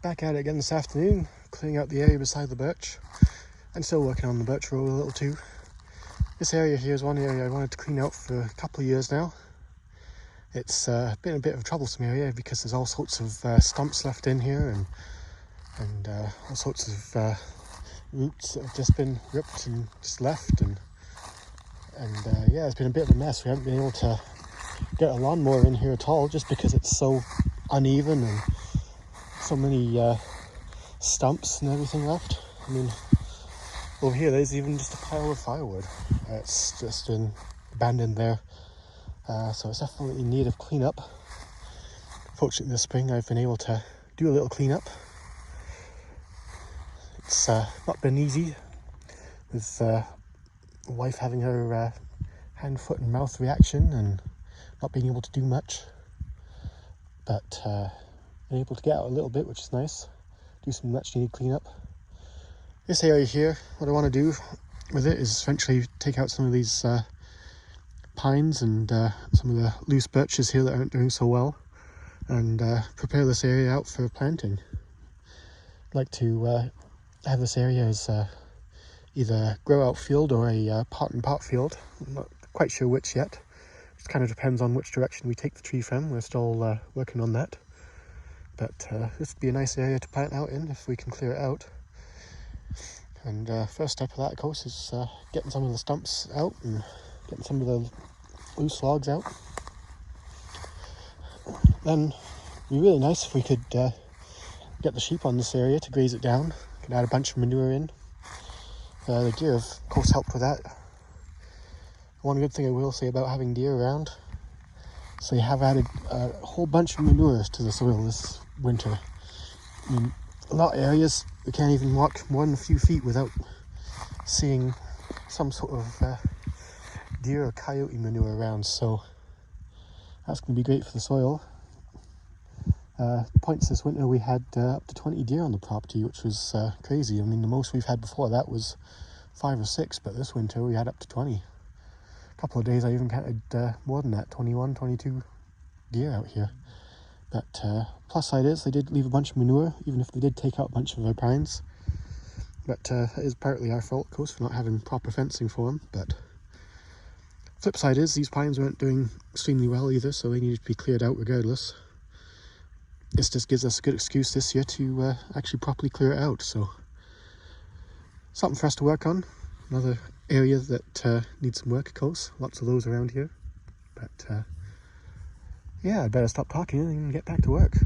Back at it again this afternoon, clearing out the area beside the birch. I'm still working on the birch row a little too. This area here is one area I wanted to clean out for a couple of years now. It's been a bit of a troublesome area because there's all sorts of stumps left in here and all sorts of roots that have just been ripped and just left, and yeah, it's been a bit of a mess. We haven't been able to get a lawnmower in here at all just because it's so uneven and so many stumps and everything left. I mean, over here there's even just a pile of firewood. It's just been abandoned there, so it's definitely in need of cleanup. Fortunately this spring I've been able to do a little cleanup. It's not been easy with wife having her hand, foot and mouth reaction and not being able to do much, but been able to get out a little bit, which is nice. Do some much needed cleanup. This area here, what I want to do with it is eventually take out some of these pines and some of the loose birches here that aren't doing so well, and prepare this area out for planting. I'd like to have this area as either grow out field or a pot and pot field. I'm not quite sure which yet. It kind of depends on which direction we take the tree from. We're still working on that. But this would be a nice area to plant out in if we can clear it out. And first step of that, of course, is getting some of the stumps out and getting some of the loose logs out. Then it'd be really nice if we could get the sheep on this area to graze it down. Could add a bunch of manure in. The deer have, of course, helped with that. One good thing I will say about having deer around, so they have added a whole bunch of manure to the soil this winter. I mean, a lot of areas we can't even walk more than a few feet without seeing some sort of deer or coyote manure around, so that's going to be great for the soil. Points this winter we had up to 20 deer on the property, which was crazy. I mean, the most we've had before that was 5 or 6, but this winter we had up to 20. A couple of days I even counted more than that, 21, 22 deer out here. But plus side is they did leave a bunch of manure, even if they did take out a bunch of our pines. But that is partly our fault, of course, for not having proper fencing for them. But flip side is these pines weren't doing extremely well either, so they needed to be cleared out regardless. This just gives us a good excuse this year to actually properly clear it out. So something for us to work on. Another area that needs some work, of course. Lots of those around here. But yeah, I'd better stop talking and get back to work.